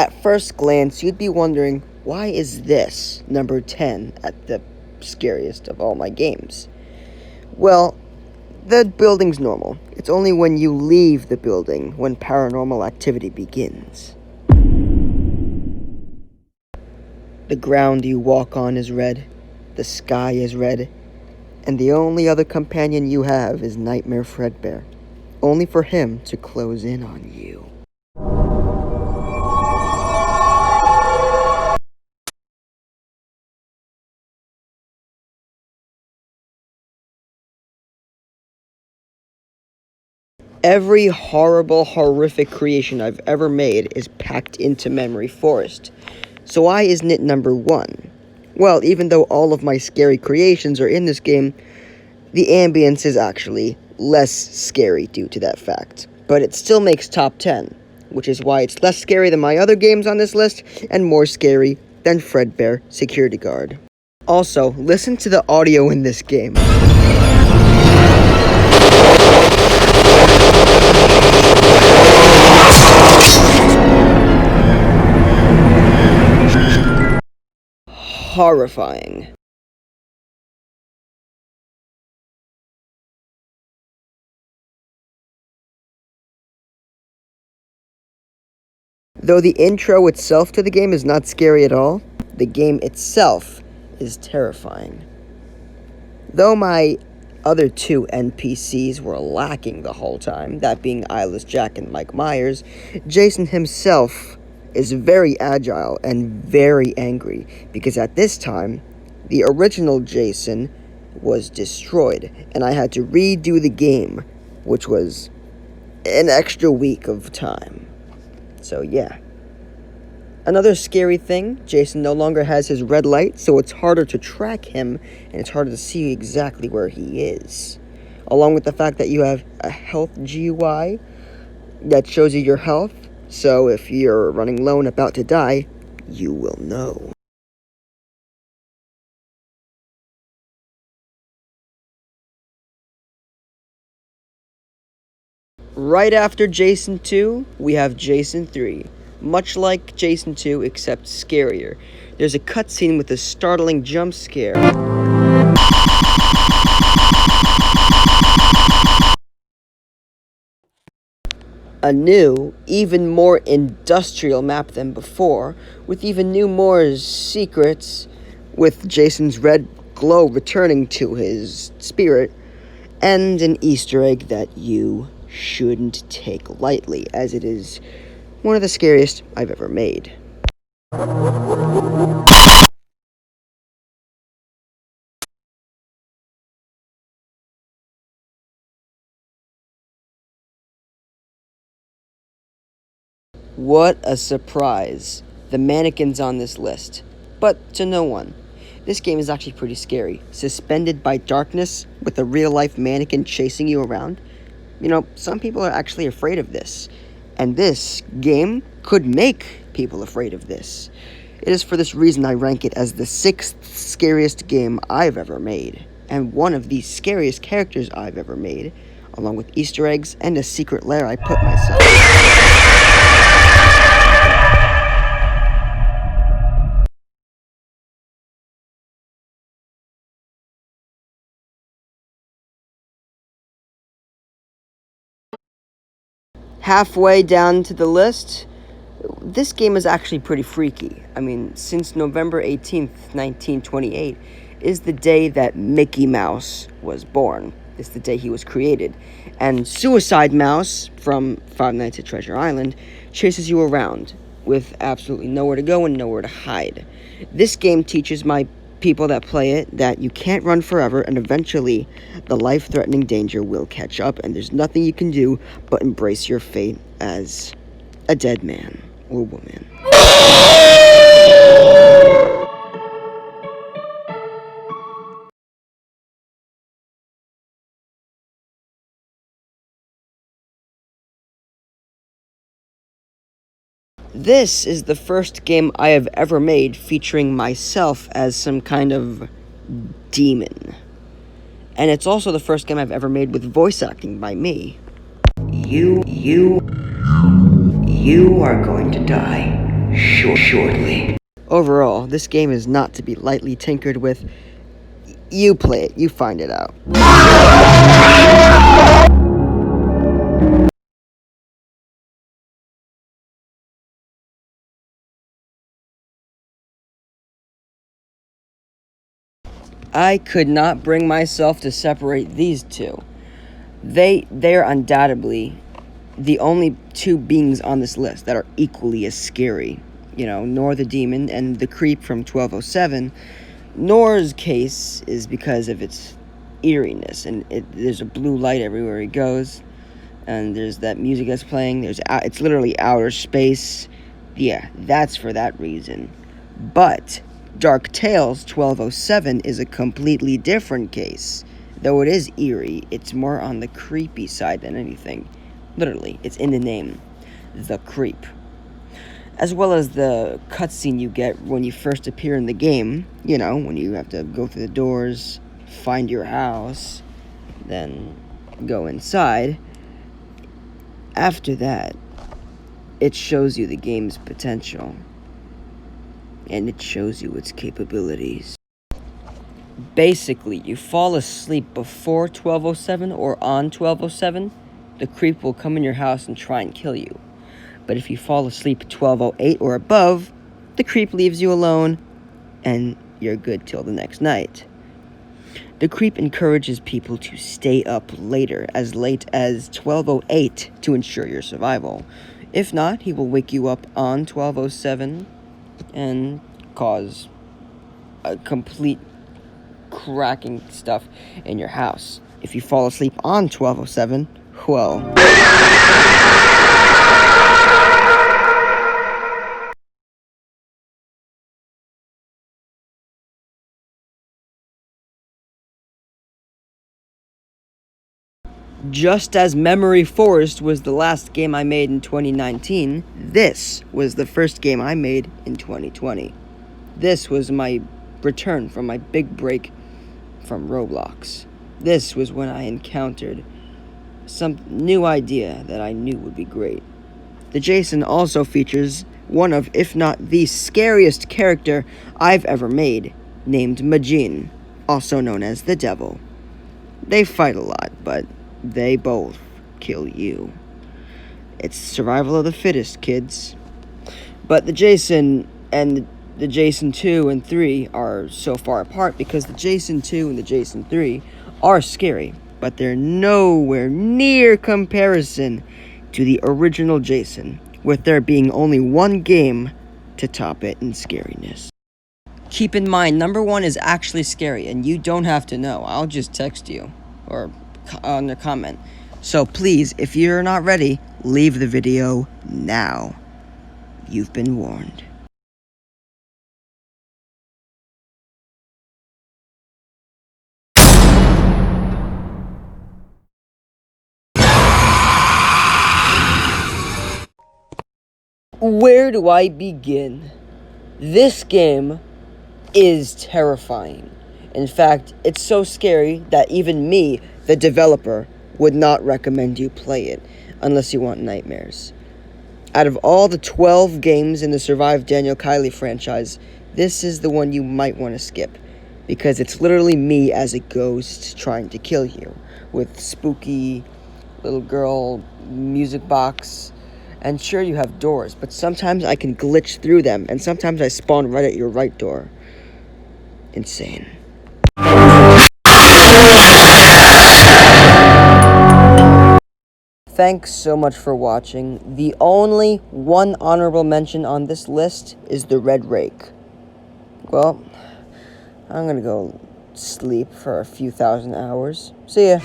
At first glance, you'd be wondering, why is this number 10 at the scariest of all my games? Well, the building's normal. It's only when you leave the building when paranormal activity begins. The ground you walk on is red, the sky is red, and the only other companion you have is Nightmare Fredbear, only for him to close in on you. Every horrible, horrific creation I've ever made is packed into Memory Forest. So why isn't it number 1? Well, even though all of my scary creations are in this game, the ambience is actually less scary due to that fact. But it still makes top 10, which is why it's less scary than my other games on this list, and more scary than Fredbear Security Guard. Also, listen to the audio in this game. Horrifying. Though the intro itself to the game is not scary at all, the game itself is terrifying. Though my other 2 NPCs were lacking the whole time, that being Eyeless Jack and Mike Myers, Jason himself is very agile and very angry, because at this time, the original Jason was destroyed, and I had to redo the game, which was an extra week of time. So yeah. Another scary thing, Jason no longer has his red light, so it's harder to track him, and it's harder to see exactly where he is. Along with the fact that you have a health GUI that shows you your health, so if you're running low and about to die, you will know. Right after Jason 2, we have Jason 3. Much like Jason 2, except scarier. There's a cutscene with a startling jump scare. A new, even more industrial map than before, with even more secrets, with Jason's red glow returning to his spirit, and an Easter egg that you shouldn't take lightly, as it is one of the scariest I've ever made. What a surprise. The mannequins on this list. But to no one. This game is actually pretty scary. Suspended by darkness with a real-life mannequin chasing you around. You know, some people are actually afraid of this. And this game could make people afraid of this. It is for this reason I rank it as the 6th scariest game I've ever made. And one of the scariest characters I've ever made, along with Easter eggs and a secret lair I put myself. Halfway down to the list, this game is actually pretty freaky. I mean, since November 18th, 1928, is the day that Mickey Mouse was born. It's the day he was created. And Suicide Mouse from Five Nights at Treasure Island chases you around with absolutely nowhere to go and nowhere to hide. This game teaches my people that play it that you can't run forever, and eventually the life-threatening danger will catch up, and there's nothing you can do but embrace your fate as a dead man or woman. This is the first game I have ever made featuring myself as some kind of demon. And it's also the first game I've ever made with voice acting by me. You are going to die. shortly. Overall, this game is not to be lightly tinkered with. You play it, you find it out. I could not bring myself to separate these two. They're undoubtedly the only two beings on this list that are equally as scary. You know, Nor the Demon and the Creep from 1207. Nor's case is because of its eeriness, and there's a blue light everywhere he goes, and there's that music that's playing. It's literally outer space. Yeah, that's for that reason. But Dark Tales 1207 is a completely different case. Though it is eerie, it's more on the creepy side than anything. Literally, it's in the name, The Creep. As well as the cutscene you get when you first appear in the game, you know, when you have to go through the doors, find your house, then go inside. After that, it shows you the game's potential, and it shows you its capabilities. Basically, you fall asleep before 1207 or on 1207, the creep will come in your house and try and kill you. But if you fall asleep 1208 or above, the creep leaves you alone, and you're good till the next night. The creep encourages people to stay up later, as late as 1208, to ensure your survival. If not, he will wake you up on 1207 and cause a complete cracking stuff in your house. If you fall asleep on 1207, well... Just as Memory Forest was the last game I made in 2019, this was the first game I made in 2020. This was my return from my big break from Roblox. This was when I encountered some new idea that I knew would be great. The Jason also features one of, if not the scariest character I've ever made, named Majin, also known as the Devil. They fight a lot, but they both kill you. It's survival of the fittest, kids. But the Jason and the Jason 2 and 3 are so far apart because the Jason 2 and the Jason 3 are scary, but they're nowhere near comparison to the original Jason, with there being only one game to top it in scariness. Keep in mind, number 1 is actually scary, and you don't have to know. I'll just text you, or on the comment. So please, if you're not ready, leave the video now. You've been warned. Where do I begin? This game is terrifying. In fact, it's so scary that even me, the developer, would not recommend you play it unless you want nightmares. Out of all the 12 games in the Survive Daniel Kylie franchise, this is the one you might want to skip, because it's literally me as a ghost trying to kill you, with spooky little girl music box. And sure, you have doors, but sometimes I can glitch through them, and sometimes I spawn right at your right door. Insane. Thanks so much for watching. The only one honorable mention on this list is the Red Rake. Well, I'm gonna go sleep for a few thousand hours. See ya.